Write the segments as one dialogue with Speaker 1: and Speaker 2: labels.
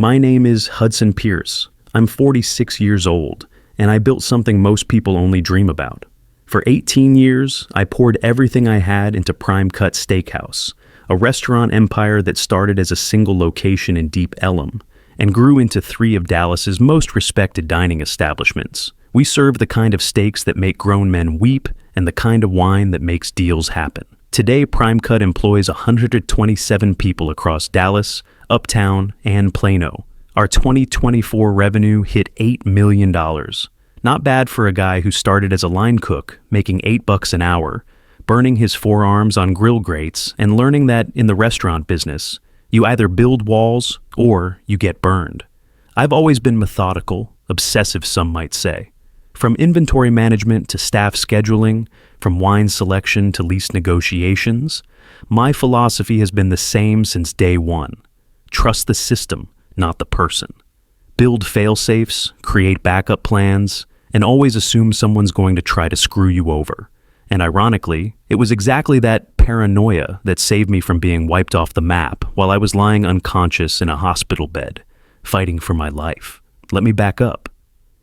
Speaker 1: My name is Hudson Pierce. I'm 46 years old, and I built something most people only dream about. For 18 years, I poured everything I had into Prime Cut Steakhouse, a restaurant empire that started as a single location in Deep Ellum and grew into 3 of Dallas's most respected dining establishments. We serve the kind of steaks that make grown men weep and the kind of wine that makes deals happen. Today, Prime Cut employs 127 people across Dallas, Uptown, and Plano. Our 2024 revenue hit $8 million. Not bad for a guy who started as a line cook, making $8 an hour, burning his forearms on grill grates, and learning that in the restaurant business, you either build walls or you get burned. I've always been methodical, obsessive some might say. From inventory management to staff scheduling, from wine selection to lease negotiations, my philosophy has been the same since day one. Trust the system, not the person. Build fail-safes, create backup plans, and always assume someone's going to try to screw you over. And ironically, it was exactly that paranoia that saved me from being wiped off the map while I was lying unconscious in a hospital bed, fighting for my life. Let me back up.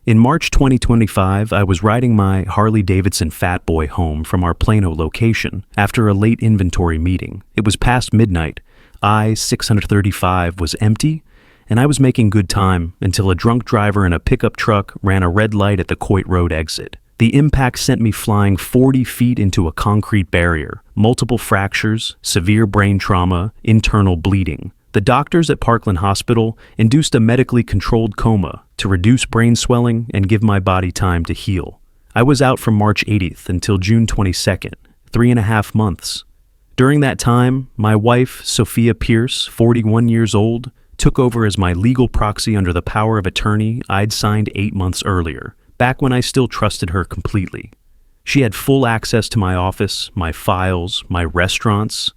Speaker 1: In March 2025, I was riding my Harley-Davidson Fat Boy home from our Plano location after a late inventory meeting. It was past midnight. I-635 was empty, and I was making good time until a drunk driver in a pickup truck ran a red light at the Coit Road exit. The impact sent me flying 40 feet into a concrete barrier, multiple fractures, severe brain trauma, internal bleeding. The doctors at Parkland Hospital induced a medically controlled coma to reduce brain swelling and give my body time to heal. I was out from March 80th until June 22nd, 3.5 months. During that time, my wife, Sophia Pierce, 41 years old, took over as my legal proxy under the power of attorney I'd signed 8 months earlier, back when I still trusted her completely. She had full access to my office, my files, my restaurants,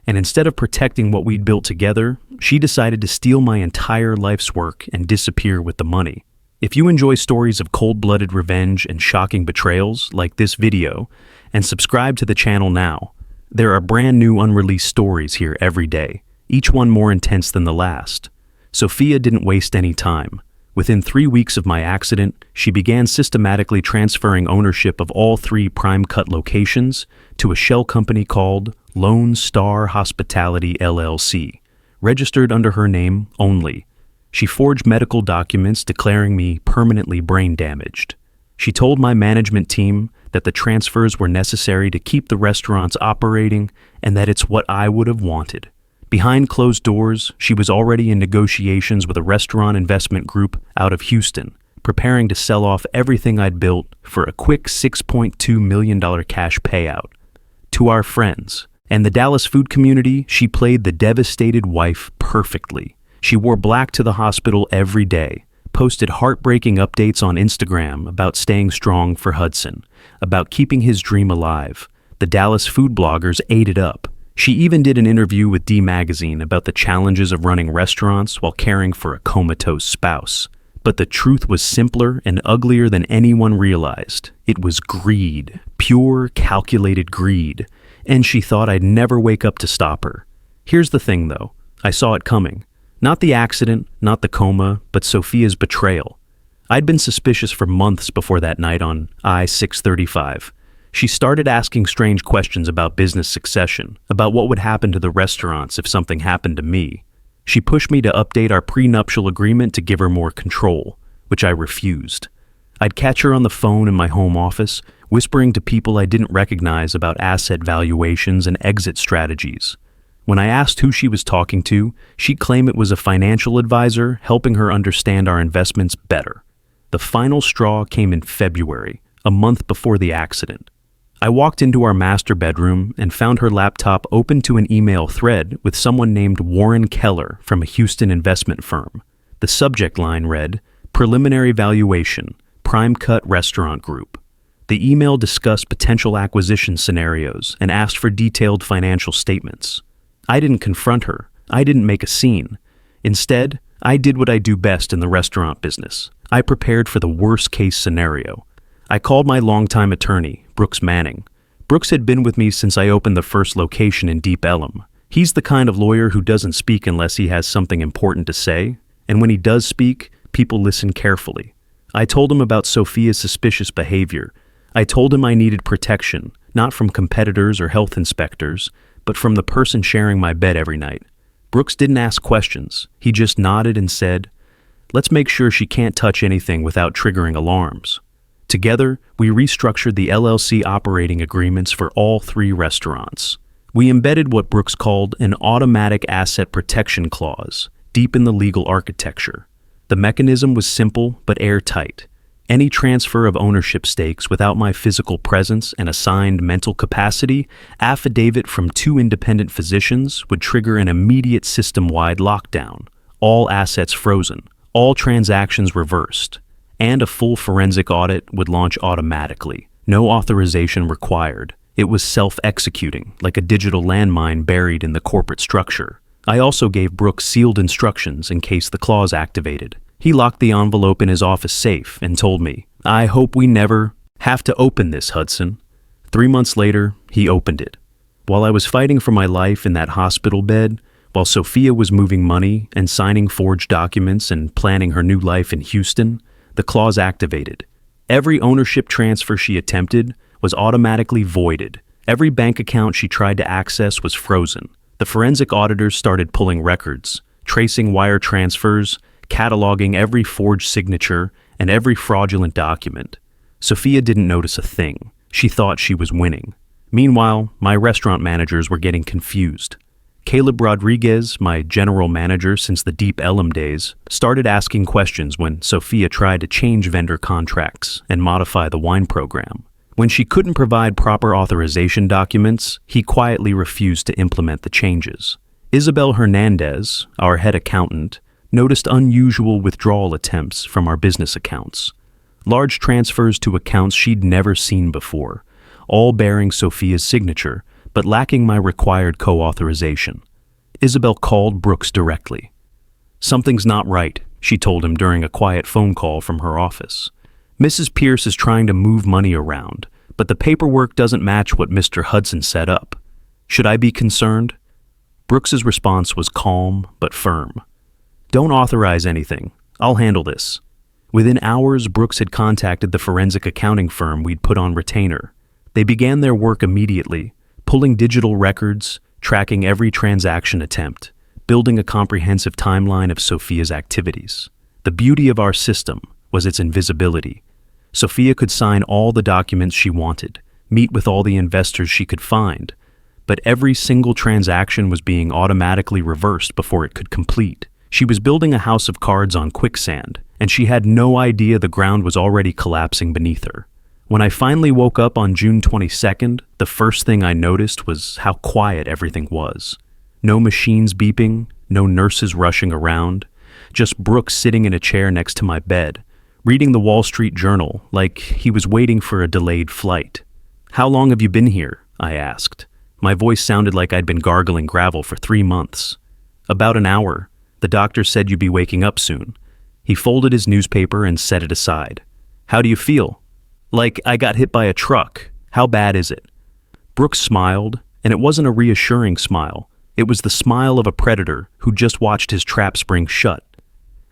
Speaker 1: and instead of protecting what we'd built together, she decided to steal my entire life's work and disappear with the money. If you enjoy stories of cold-blooded revenge and shocking betrayals like this video, and subscribe to the channel now, there are brand new unreleased stories here every day, each one more intense than the last. Sophia didn't waste any time. Within 3 weeks of my accident, she began systematically transferring ownership of all 3 Prime Cut locations to a shell company called Lone Star Hospitality LLC, registered under her name only. She forged medical documents declaring me permanently brain damaged. She told my management team that the transfers were necessary to keep the restaurants operating and that it's what I would have wanted. Behind closed doors, she was already in negotiations with a restaurant investment group out of Houston, preparing to sell off everything I'd built for a quick $6.2 million cash payout. To our friends and the Dallas food community, she played the devastated wife perfectly. She wore black to the hospital every day, posted heartbreaking updates on Instagram about staying strong for Hudson, about keeping his dream alive. The Dallas food bloggers ate it up. She even did an interview with D Magazine about the challenges of running restaurants while caring for a comatose spouse. But the truth was simpler and uglier than anyone realized. It was greed, pure, calculated greed, and she thought I'd never wake up to stop her. Here's the thing, though. I saw it coming. Not the accident, not the coma, but Sophia's betrayal. I'd been suspicious for months before that night on I-635. She started asking strange questions about business succession, about what would happen to the restaurants if something happened to me. She pushed me to update our prenuptial agreement to give her more control, which I refused. I'd catch her on the phone in my home office, whispering to people I didn't recognize about asset valuations and exit strategies. When I asked who she was talking to, she'd claim it was a financial advisor helping her understand our investments better. The final straw came in February, a month before the accident. I walked into our master bedroom and found her laptop open to an email thread with someone named Warren Keller from a Houston investment firm. The subject line read, "Preliminary Valuation, Prime Cut Restaurant Group." The email discussed potential acquisition scenarios and asked for detailed financial statements. I didn't confront her. I didn't make a scene. Instead, I did what I do best in the restaurant business. I prepared for the worst-case scenario. I called my longtime attorney, Brooks Manning. Brooks had been with me since I opened the first location in Deep Ellum. He's the kind of lawyer who doesn't speak unless he has something important to say, and when he does speak, people listen carefully. I told him about Sophia's suspicious behavior. I told him I needed protection, not from competitors or health inspectors, but from the person sharing my bed every night. Brooks didn't ask questions. He just nodded and said, "Let's make sure she can't touch anything without triggering alarms." Together, we restructured the LLC operating agreements for all 3 restaurants. We embedded what Brooks called an automatic asset protection clause deep in the legal architecture. The mechanism was simple but airtight. Any transfer of ownership stakes without my physical presence and assigned mental capacity, affidavit from 2 independent physicians would trigger an immediate system-wide lockdown, all assets frozen, all transactions reversed, and a full forensic audit would launch automatically, no authorization required. It was self-executing, like a digital landmine buried in the corporate structure. I also gave Brooks sealed instructions in case the clause activated. He locked the envelope in his office safe and told me, "I hope we never have to open this, Hudson." 3 months later, he opened it. While I was fighting for my life in that hospital bed, while Sophia was moving money and signing forged documents and planning her new life in Houston, the clause activated. Every ownership transfer she attempted was automatically voided. Every bank account she tried to access was frozen. The forensic auditors started pulling records, tracing wire transfers, cataloging every forged signature and every fraudulent document. Sophia didn't notice a thing. She thought she was winning. Meanwhile, my restaurant managers were getting confused. Caleb Rodriguez, my general manager since the Deep Ellum days, started asking questions when Sophia tried to change vendor contracts and modify the wine program. When she couldn't provide proper authorization documents, he quietly refused to implement the changes. Isabel Hernandez, our head accountant, noticed unusual withdrawal attempts from our business accounts. Large transfers to accounts she'd never seen before, all bearing Sophia's signature, but lacking my required co-authorization. Isabel called Brooks directly. "Something's not right," she told him during a quiet phone call from her office. "Mrs. Pierce is trying to move money around, but the paperwork doesn't match what Mr. Hudson set up. Should I be concerned?" Brooks's response was calm but firm. "Don't authorize anything. I'll handle this." Within hours, Brooks had contacted the forensic accounting firm we'd put on retainer. They began their work immediately, pulling digital records, tracking every transaction attempt, building a comprehensive timeline of Sophia's activities. The beauty of our system was its invisibility. Sophia could sign all the documents she wanted, meet with all the investors she could find, but every single transaction was being automatically reversed before it could complete. She was building a house of cards on quicksand, and she had no idea the ground was already collapsing beneath her. When I finally woke up on June 22nd, the first thing I noticed was how quiet everything was. No machines beeping, no nurses rushing around, just Brooks sitting in a chair next to my bed, reading the Wall Street Journal like he was waiting for a delayed flight. "How long have you been here?" I asked. My voice sounded like I'd been gargling gravel for 3 months. "About an hour. The doctor said you'd be waking up soon." He folded his newspaper and set it aside. "How do you feel?" "Like I got hit by a truck. How bad is it?" Brooks smiled, and it wasn't a reassuring smile. It was the smile of a predator who just watched his trap spring shut.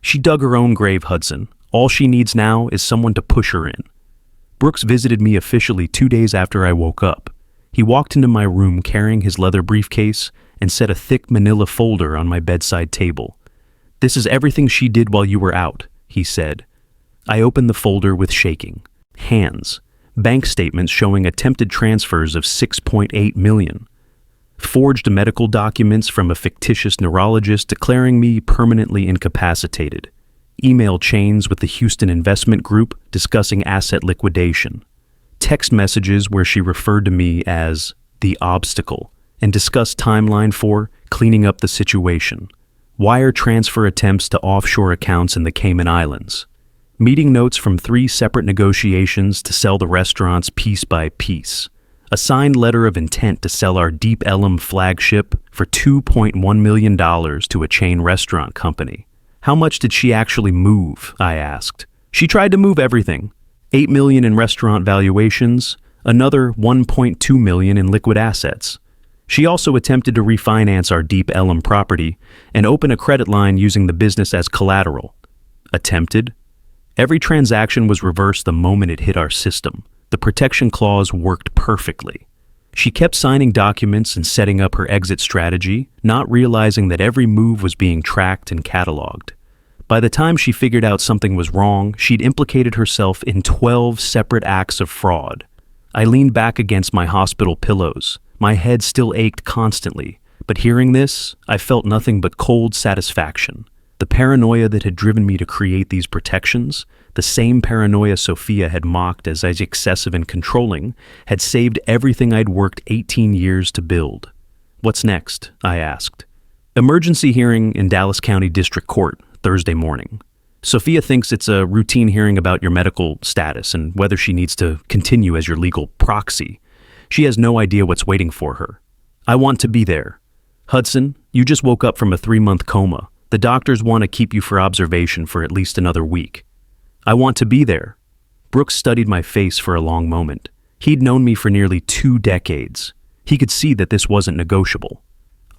Speaker 1: "She dug her own grave, Hudson. All she needs now is someone to push her in." Brooks visited me officially 2 days after I woke up. He walked into my room carrying his leather briefcase and set a thick manila folder on my bedside table. "This is everything she did while you were out," he said. I opened the folder with shaking hands. Bank statements showing attempted transfers of $6.8 million. Forged medical documents from a fictitious neurologist declaring me permanently incapacitated. Email chains with the Houston Investment Group discussing asset liquidation. Text messages where she referred to me as the obstacle and discussed timeline for cleaning up the situation. Wire transfer attempts to offshore accounts in the Cayman Islands. Meeting notes from 3 separate negotiations to sell the restaurants piece by piece. A signed letter of intent to sell our Deep Ellum flagship for $2.1 million to a chain restaurant company. "How much did she actually move?" I asked. "She tried to move everything. $8 million in restaurant valuations, another $1.2 million in liquid assets." She also attempted to refinance our Deep Ellum property and open a credit line using the business as collateral. Attempted? Every transaction was reversed the moment it hit our system. The protection clause worked perfectly. She kept signing documents and setting up her exit strategy, not realizing that every move was being tracked and cataloged. By the time she figured out something was wrong, she'd implicated herself in 12 separate acts of fraud. I leaned back against my hospital pillows. My head still ached constantly, but hearing this, I felt nothing but cold satisfaction. The paranoia that had driven me to create these protections, the same paranoia Sophia had mocked as excessive and controlling, had saved everything I'd worked 18 years to build. "What's next?" I asked. "Emergency hearing in Dallas County District Court, Thursday morning. Sophia thinks it's a routine hearing about your medical status and whether she needs to continue as your legal proxy. She has no idea what's waiting for her. I want to be there. Hudson, you just woke up from a 3-month coma. The doctors want to keep you for observation for at least another week. I want to be there." Brooks studied my face for a long moment. He'd known me for nearly 2 decades. He could see that this wasn't negotiable.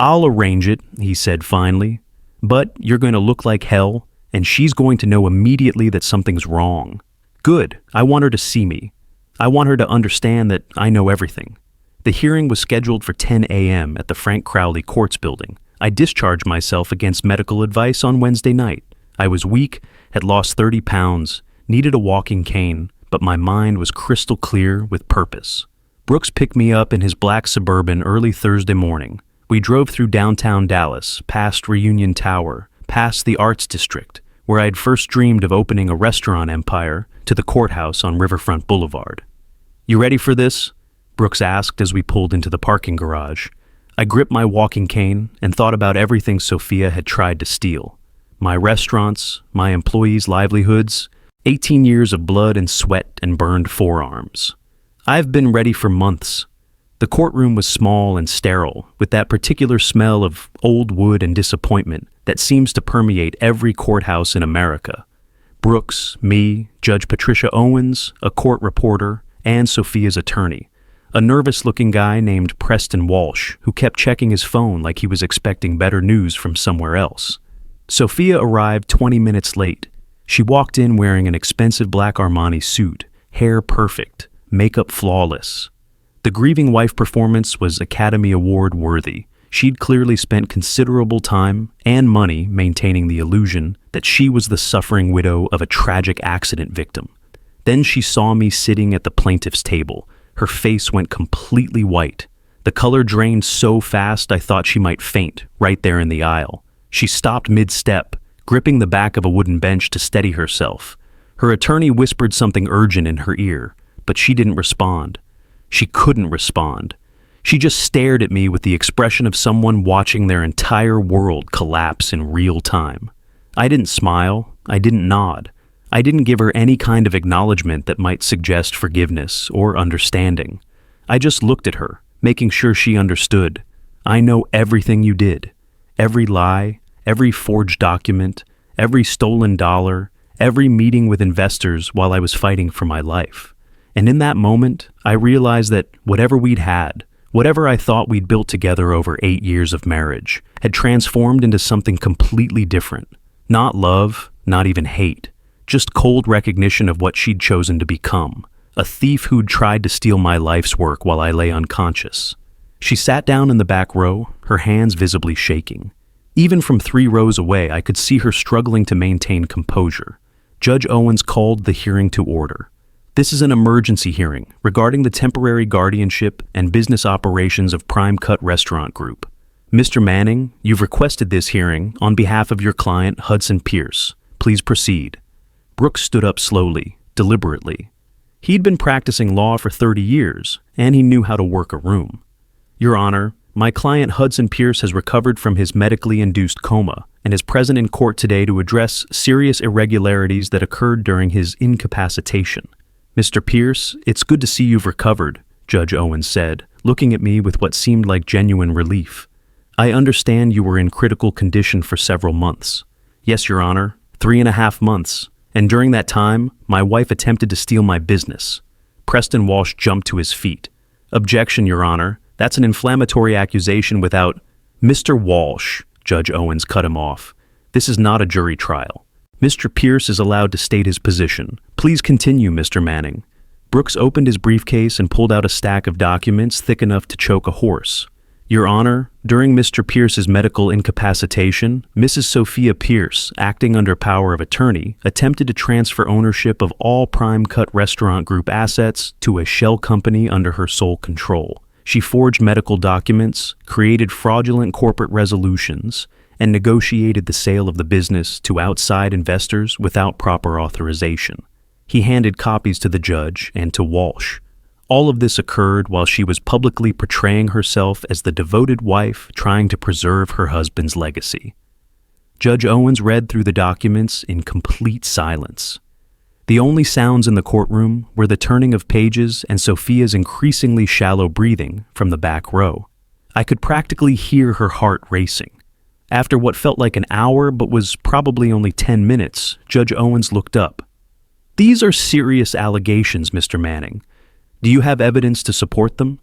Speaker 1: "I'll arrange it," he said finally. "But you're going to look like hell, and she's going to know immediately that something's wrong." "Good. I want her to see me. I want her to understand that I know everything." The hearing was scheduled for 10 a.m. at the Frank Crowley Courts building. I discharged myself against medical advice on Wednesday night. I was weak, had lost 30 pounds, needed a walking cane, but my mind was crystal clear with purpose. Brooks picked me up in his black Suburban early Thursday morning. We drove through downtown Dallas, past Reunion Tower, past the Arts District, where I'd first dreamed of opening a restaurant empire, to the courthouse on Riverfront Boulevard. "You ready for this?" Brooks asked as we pulled into the parking garage. I gripped my walking cane and thought about everything Sophia had tried to steal. My restaurants, my employees' livelihoods, 18 years of blood and sweat and burned forearms. I've been ready for months. The courtroom was small and sterile, with that particular smell of old wood and disappointment that seems to permeate every courthouse in America. Brooks, me, Judge Patricia Owens, a court reporter, and Sophia's attorney, a nervous-looking guy named Preston Walsh who kept checking his phone like he was expecting better news from somewhere else. Sophia arrived 20 minutes late. She walked in wearing an expensive black Armani suit, hair perfect, makeup flawless. The grieving wife performance was Academy Award worthy. She'd clearly spent considerable time and money maintaining the illusion that she was the suffering widow of a tragic accident victim. Then she saw me sitting at the plaintiff's table. Her face went completely white. The color drained so fast I thought she might faint right there in the aisle. She stopped mid-step, gripping the back of a wooden bench to steady herself. Her attorney whispered something urgent in her ear, but she didn't respond. She couldn't respond. She just stared at me with the expression of someone watching their entire world collapse in real time. I didn't smile. I didn't nod. I didn't give her any kind of acknowledgement that might suggest forgiveness or understanding. I just looked at her, making sure she understood. "I know everything you did. Every lie, every forged document, every stolen dollar, every meeting with investors while I was fighting for my life." And in that moment, I realized that whatever we'd had, whatever I thought we'd built together over 8 years of marriage, had transformed into something completely different. Not love, not even hate. Just cold recognition of what she'd chosen to become, a thief who'd tried to steal my life's work while I lay unconscious. She sat down in the back row, her hands visibly shaking. Even from 3 rows away, I could see her struggling to maintain composure. Judge Owens called the hearing to order. "This is an emergency hearing regarding the temporary guardianship and business operations of Prime Cut Restaurant Group. Mr. Manning, you've requested this hearing on behalf of your client, Hudson Pierce. Please proceed." Brooks stood up slowly, deliberately. He'd been practicing law for 30 years, and he knew how to work a room. "Your Honor, my client Hudson Pierce has recovered from his medically induced coma and is present in court today to address serious irregularities that occurred during his incapacitation." "Mr. Pierce, it's good to see you've recovered," Judge Owens said, looking at me with what seemed like genuine relief. "I understand you were in critical condition for several months." "Yes, Your Honor, 3.5 months. And during that time, my wife attempted to steal my business." Preston Walsh jumped to his feet. "Objection, Your Honor. That's an inflammatory accusation without— Mr. Walsh, Judge Owens cut him off. This is not a jury trial. Mr. Pierce is allowed to state his position. Please continue, Mr. Manning. Brooks opened his briefcase and pulled out a stack of documents thick enough to choke a horse. Your Honor, during Mr. Pierce's medical incapacitation, Mrs. Sophia Pierce, acting under power of attorney, attempted to transfer ownership of all Prime Cut Restaurant Group assets to a shell company under her sole control. She forged medical documents, created fraudulent corporate resolutions, and negotiated the sale of the business to outside investors without proper authorization. He handed copies to the judge and to Walsh. All of this occurred while she was publicly portraying herself as the devoted wife trying to preserve her husband's legacy. Judge Owens read through the documents in complete silence. The only sounds in the courtroom were the turning of pages and Sophia's increasingly shallow breathing from the back row. I could practically hear her heart racing. After what felt like an hour but was probably only 10 minutes, Judge Owens looked up. These are serious allegations, Mr. Manning. Do you have evidence to support them?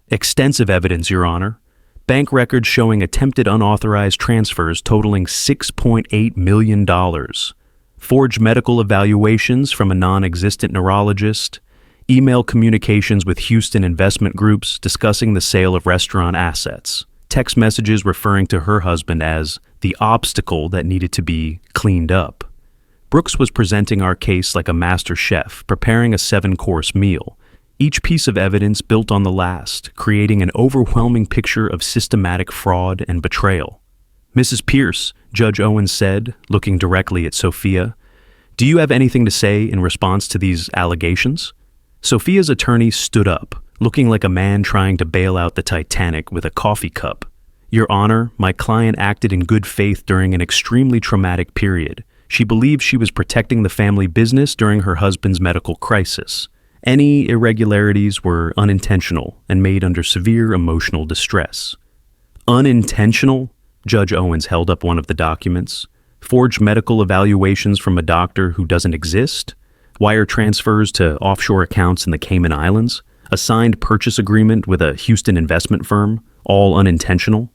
Speaker 1: Extensive evidence, Your Honor. Bank records showing attempted unauthorized transfers totaling $6.8 million. Forged medical evaluations from a non-existent neurologist. Email communications with Houston investment groups discussing the sale of restaurant assets. Text messages referring to her husband as the obstacle that needed to be cleaned up. Brooks was presenting our case like a master chef preparing a 7-course meal. Each piece of evidence built on the last, creating an overwhelming picture of systematic fraud and betrayal. Mrs. Pierce, Judge Owens said, looking directly at Sophia, do you have anything to say in response to these allegations? Sophia's attorney stood up, looking like a man trying to bail out the Titanic with a coffee cup. Your Honor, my client acted in good faith during an extremely traumatic period. She believed she was protecting the family business during her husband's medical crisis. Any irregularities were unintentional and made under severe emotional distress. Unintentional? Judge Owens held up one of the documents. Forged medical evaluations from a doctor who doesn't exist? Wire transfers to offshore accounts in the Cayman Islands? A signed purchase agreement with a Houston investment firm? All unintentional?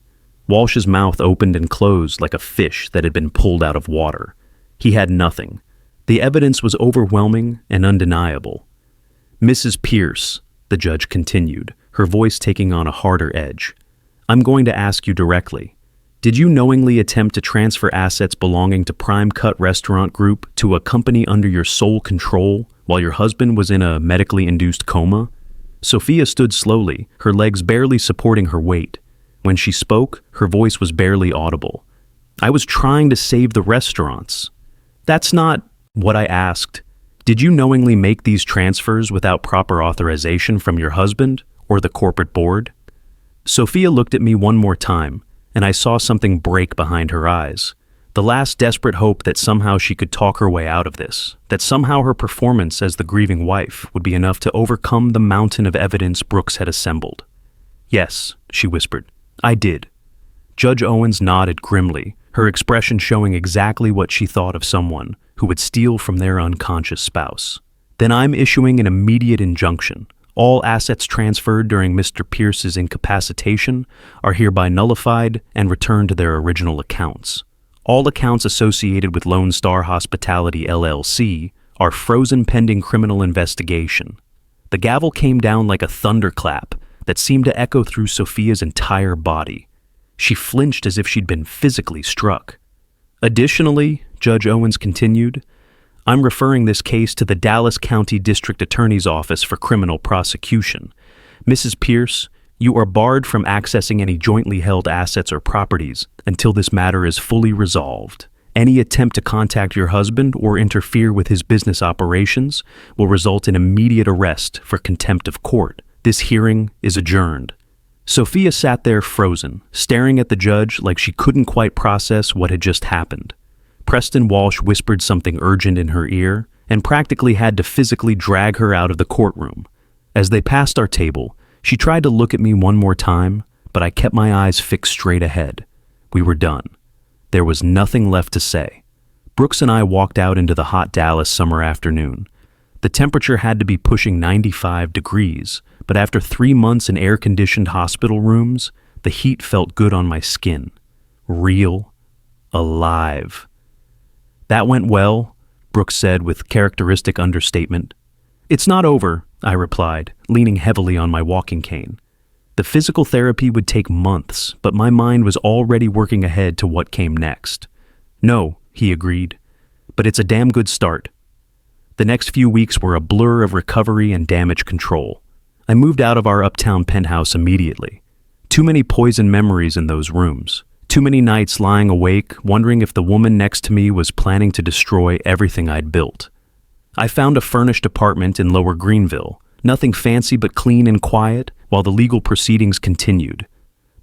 Speaker 1: Walsh's mouth opened and closed like a fish that had been pulled out of water. He had nothing. The evidence was overwhelming and undeniable. Mrs. Pierce, the judge continued, her voice taking on a harder edge. I'm going to ask you directly. Did you knowingly attempt to transfer assets belonging to Prime Cut Restaurant Group to a company under your sole control while your husband was in a medically induced coma? Sophia stood slowly, her legs barely supporting her weight. When she spoke, her voice was barely audible. I was trying to save the restaurants. That's not what I asked. Did you knowingly make these transfers without proper authorization from your husband or the corporate board? Sophia looked at me one more time, and I saw something break behind her eyes. The last desperate hope that somehow she could talk her way out of this, that somehow her performance as the grieving wife would be enough to overcome the mountain of evidence Brooks had assembled. Yes, she whispered, I did. Judge Owens nodded grimly, her expression showing exactly what she thought of someone who would steal from their unconscious spouse. Then I'm issuing an immediate injunction. All assets transferred during Mr. Pierce's incapacitation are hereby nullified and returned to their original accounts. All accounts associated with Lone Star Hospitality LLC are frozen pending criminal investigation. The gavel came down like a thunderclap that seemed to echo through Sophia's entire body. She flinched as if she'd been physically struck. Additionally, Judge Owens continued, I'm referring this case to the Dallas County District Attorney's Office for criminal prosecution. Mrs. Pierce, you are barred from accessing any jointly held assets or properties until this matter is fully resolved. Any attempt to contact your husband or interfere with his business operations will result in immediate arrest for contempt of court. This hearing is adjourned. Sophia sat there frozen, staring at the judge like she couldn't quite process what had just happened. Preston Walsh whispered something urgent in her ear and practically had to physically drag her out of the courtroom. As they passed our table, she tried to look at me one more time, but I kept my eyes fixed straight ahead. We were done. There was nothing left to say. Brooks and I walked out into the hot Dallas summer afternoon. The temperature had to be pushing 95 degrees, but after 3 months in air-conditioned hospital rooms, the heat felt good on my skin. Real. Alive. "That went well," Brooks said with characteristic understatement. "It's not over," I replied, leaning heavily on my walking cane. The physical therapy would take months, but my mind was already working ahead to what came next. "No," he agreed, "but it's a damn good start." The next few weeks were a blur of recovery and damage control. I moved out of our uptown penthouse immediately. Too many poison memories in those rooms. Too many nights lying awake, wondering if the woman next to me was planning to destroy everything I'd built. I found a furnished apartment in Lower Greenville, nothing fancy but clean and quiet, while the legal proceedings continued.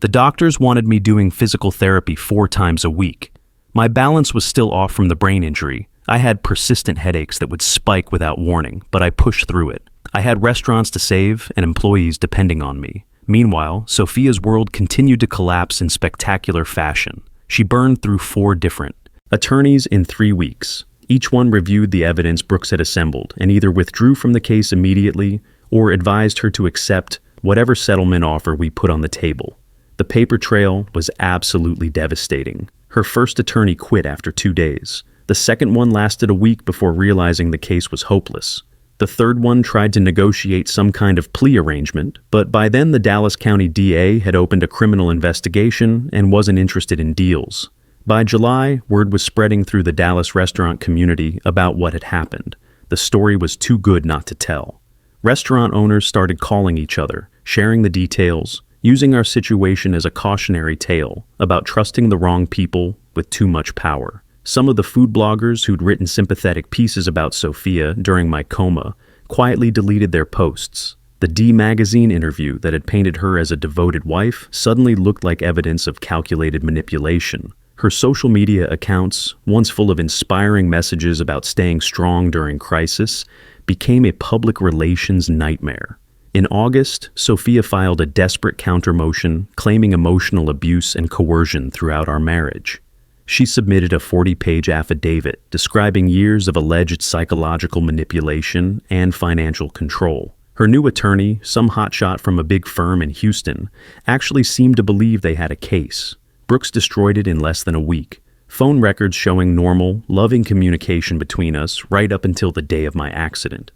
Speaker 1: The doctors wanted me doing physical therapy 4 times a week. My balance was still off from the brain injury. I had persistent headaches that would spike without warning, but I pushed through it. I had restaurants to save and employees depending on me. Meanwhile, Sophia's world continued to collapse in spectacular fashion. She burned through 4 different attorneys in 3 weeks. Each one reviewed the evidence Brooks had assembled and either withdrew from the case immediately or advised her to accept whatever settlement offer we put on the table. The paper trail was absolutely devastating. Her first attorney quit after 2 days. The second one lasted a week before realizing the case was hopeless. The third one tried to negotiate some kind of plea arrangement, but by then the Dallas County DA had opened a criminal investigation and wasn't interested in deals. By July, word was spreading through the Dallas restaurant community about what had happened. The story was too good not to tell. Restaurant owners started calling each other, sharing the details, using our situation as a cautionary tale about trusting the wrong people with too much power. Some of the food bloggers who'd written sympathetic pieces about Sophia during my coma quietly deleted their posts. The D magazine interview that had painted her as a devoted wife suddenly looked like evidence of calculated manipulation. Her social media accounts, once full of inspiring messages about staying strong during crisis, became a public relations nightmare. In August, Sophia filed a desperate counter-motion claiming emotional abuse and coercion throughout our marriage. She submitted a 40-page affidavit describing years of alleged psychological manipulation and financial control. Her new attorney, some hotshot from a big firm in Houston, actually seemed to believe they had a case. Brooks destroyed it in less than a week. Phone records showing normal, loving communication between us right up until the day of my accident.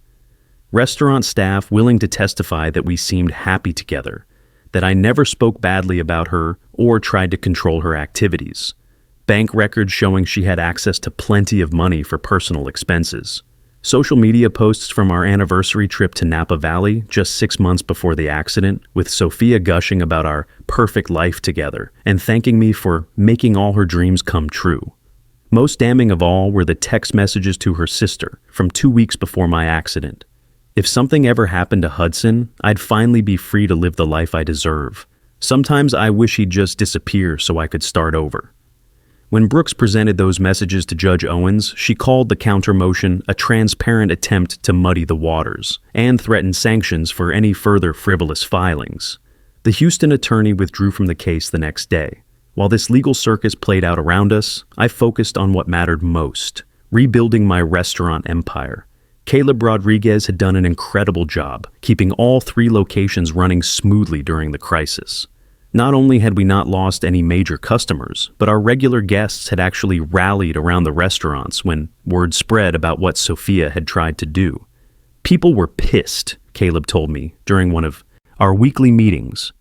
Speaker 1: Restaurant staff willing to testify that we seemed happy together, that I never spoke badly about her or tried to control her activities. Bank records showing she had access to plenty of money for personal expenses. Social media posts from our anniversary trip to Napa Valley just 6 months before the accident, with Sophia gushing about our perfect life together and thanking me for making all her dreams come true. Most damning of all were the text messages to her sister from 2 weeks before my accident. If something ever happened to Hudson, I'd finally be free to live the life I deserve. Sometimes I wish he'd just disappear so I could start over. When Brooks presented those messages to Judge Owens, she called the counter-motion a transparent attempt to muddy the waters and threatened sanctions for any further frivolous filings. The Houston attorney withdrew from the case the next day. While this legal circus played out around us, I focused on what mattered most: rebuilding my restaurant empire. Caleb Rodriguez had done an incredible job, keeping all 3 locations running smoothly during the crisis. Not only had we not lost any major customers, but our regular guests had actually rallied around the restaurants when word spread about what Sophia had tried to do. People were pissed, Caleb told me during one of our weekly meetings.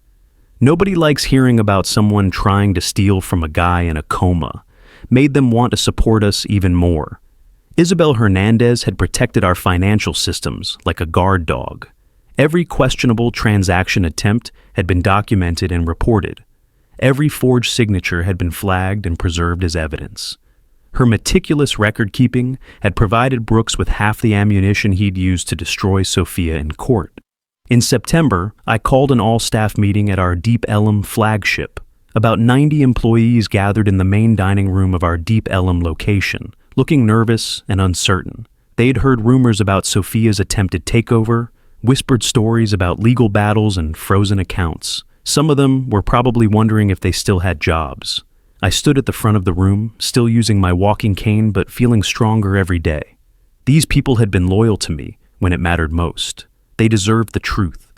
Speaker 1: Nobody likes hearing about someone trying to steal from a guy in a coma. Made them want to support us even more. Isabel Hernandez had protected our financial systems like a guard dog. Every questionable transaction attempt had been documented and reported. Every forged signature had been flagged and preserved as evidence. Her meticulous record-keeping had provided Brooks with half the ammunition he'd used to destroy Sophia in court. In September, I called an all-staff meeting at our Deep Ellum flagship. About 90 employees gathered in the main dining room of our Deep Ellum location, looking nervous and uncertain. They'd heard rumors about Sophia's attempted takeover, whispered stories about legal battles and frozen accounts. Some of them were probably wondering if they still had jobs. I stood at the front of the room, still using my walking cane but feeling stronger every day. These people had been loyal to me when it mattered most. They deserved the truth.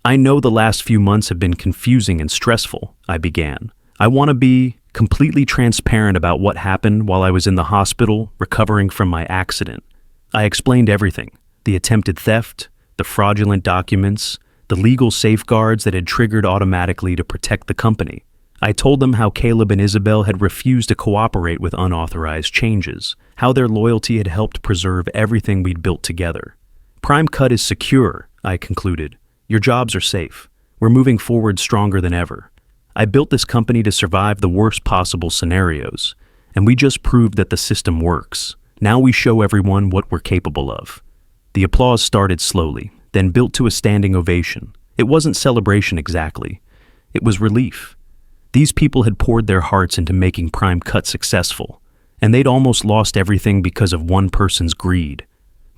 Speaker 1: I know the last few months have been confusing and stressful, I began. I want to be completely transparent about what happened while I was in the hospital recovering from my accident. I explained everything: the attempted theft, the fraudulent documents, the legal safeguards that had triggered automatically to protect the company. I told them how Caleb and Isabel had refused to cooperate with unauthorized changes, how their loyalty had helped preserve everything we'd built together. Prime Cut is secure, I concluded. Your jobs are safe. We're moving forward stronger than ever. I built this company to survive the worst possible scenarios, and we just proved that the system works. Now we show everyone what we're capable of. The applause started slowly, then built to a standing ovation. It wasn't celebration exactly. It was relief. These people had poured their hearts into making Prime Cut successful, and they'd almost lost everything because of one person's greed.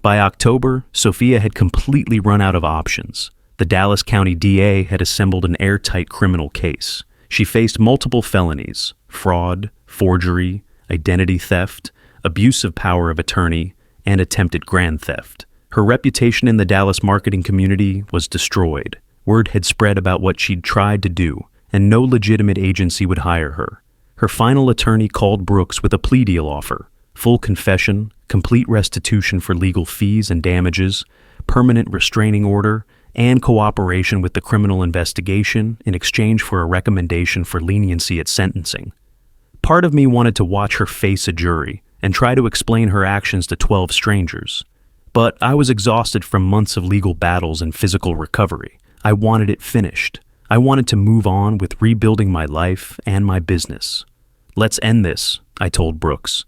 Speaker 1: By October, Sophia had completely run out of options. The Dallas County DA had assembled an airtight criminal case. She faced multiple felonies: fraud, forgery, identity theft, abuse of power of attorney, and attempted grand theft. Her reputation in the Dallas marketing community was destroyed. Word had spread about what she'd tried to do, and no legitimate agency would hire her. Her final attorney called Brooks with a plea deal offer: full confession, complete restitution for legal fees and damages, permanent restraining order, and cooperation with the criminal investigation in exchange for a recommendation for leniency at sentencing. Part of me wanted to watch her face a jury and try to explain her actions to 12 strangers. But I was exhausted from months of legal battles and physical recovery. I wanted it finished. I wanted to move on with rebuilding my life and my business. Let's end this, I told Brooks.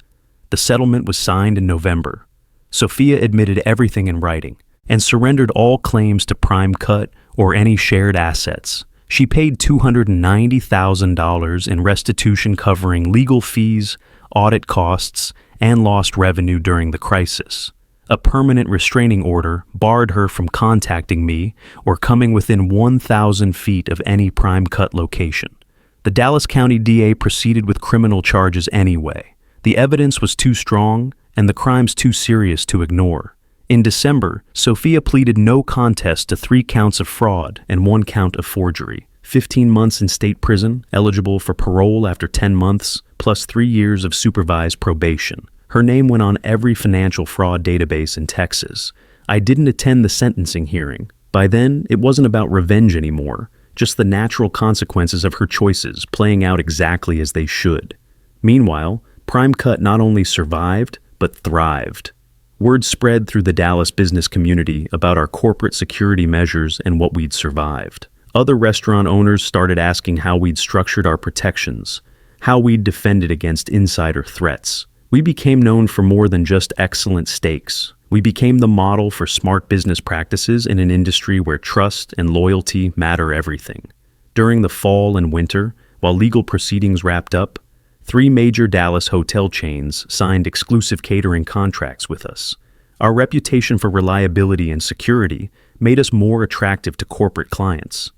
Speaker 1: The settlement was signed in November. Sophia admitted everything in writing and surrendered all claims to Prime Cut or any shared assets. She paid $290,000 in restitution covering legal fees, audit costs, and lost revenue during the crisis. A permanent restraining order barred her from contacting me or coming within 1,000 feet of any Prime Cut location. The Dallas County DA proceeded with criminal charges anyway. The evidence was too strong and the crimes too serious to ignore. In December, Sophia pleaded no contest to 3 counts of fraud and 1 count of forgery. 15 months in state prison, eligible for parole after 10 months, plus 3 years of supervised probation. Her name went on every financial fraud database in Texas. I didn't attend the sentencing hearing. By then, it wasn't about revenge anymore, just the natural consequences of her choices playing out exactly as they should. Meanwhile, Prime Cut not only survived, but thrived. Word spread through the Dallas business community about our corporate security measures and what we'd survived. Other restaurant owners started asking how we'd structured our protections, how we'd defended against insider threats. We became known for more than just excellent steaks. We became the model for smart business practices in an industry where trust and loyalty matter everything. During the fall and winter, while legal proceedings wrapped up, 3 major Dallas hotel chains signed exclusive catering contracts with us. Our reputation for reliability and security made us more attractive to corporate clients.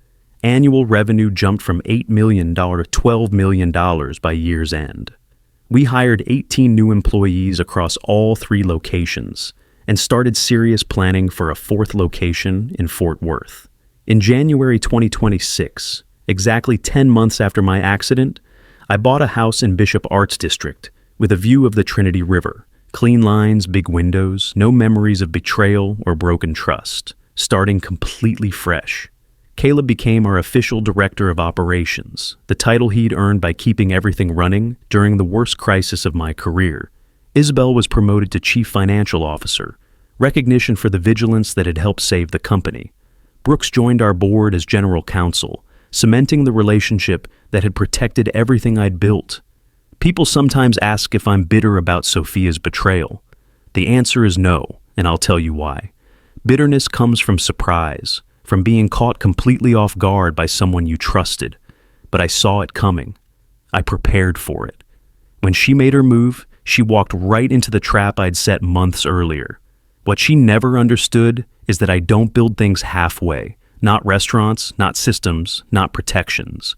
Speaker 1: Annual revenue jumped from $8 million to $12 million by year's end. We hired 18 new employees across all 3 locations and started serious planning for a 4th location in Fort Worth. In January 2026, exactly 10 months after my accident, I bought a house in Bishop Arts District with a view of the Trinity River. Clean lines, big windows, no memories of betrayal or broken trust, starting completely fresh. Caleb became our official director of operations, the title he'd earned by keeping everything running during the worst crisis of my career. Isabel was promoted to chief financial officer, recognition for the vigilance that had helped save the company. Brooks joined our board as general counsel, cementing the relationship that had protected everything I'd built. People sometimes ask if I'm bitter about Sophia's betrayal. The answer is no, and I'll tell you why. Bitterness comes from surprise, from being caught completely off guard by someone you trusted. But I saw it coming. I prepared for it. When she made her move, she walked right into the trap I'd set months earlier. What she never understood is that I don't build things halfway. Not restaurants, not systems, not protections.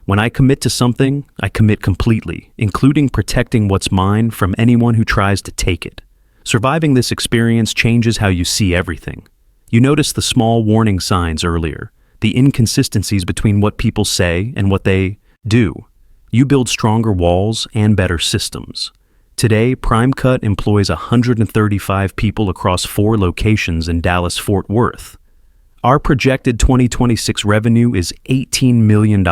Speaker 1: When I commit to something, I commit completely, including protecting what's mine from anyone who tries to take it. Surviving this experience changes how you see everything. You noticed the small warning signs earlier, the inconsistencies between what people say and what they do. You build stronger walls and better systems. Today, PrimeCut employs 135 people across 4 locations in Dallas-Fort Worth. Our projected 2026 revenue is $18 million.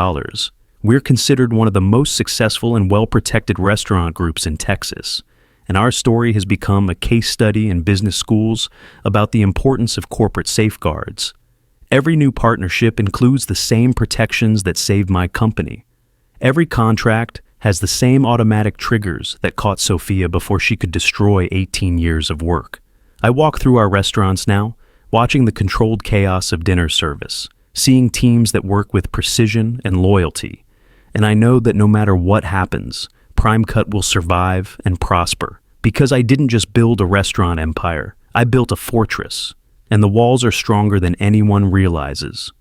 Speaker 1: We're considered one of the most successful and well-protected restaurant groups in Texas, and our story has become a case study in business schools about the importance of corporate safeguards. Every new partnership includes the same protections that saved my company. Every contract has the same automatic triggers that caught Sophia before she could destroy 18 years of work. I walk through our restaurants now, watching the controlled chaos of dinner service, seeing teams that work with precision and loyalty. And I know that no matter what happens, PrimeCut will survive and prosper. Because I didn't just build a restaurant empire, I built a fortress. And the walls are stronger than anyone realizes.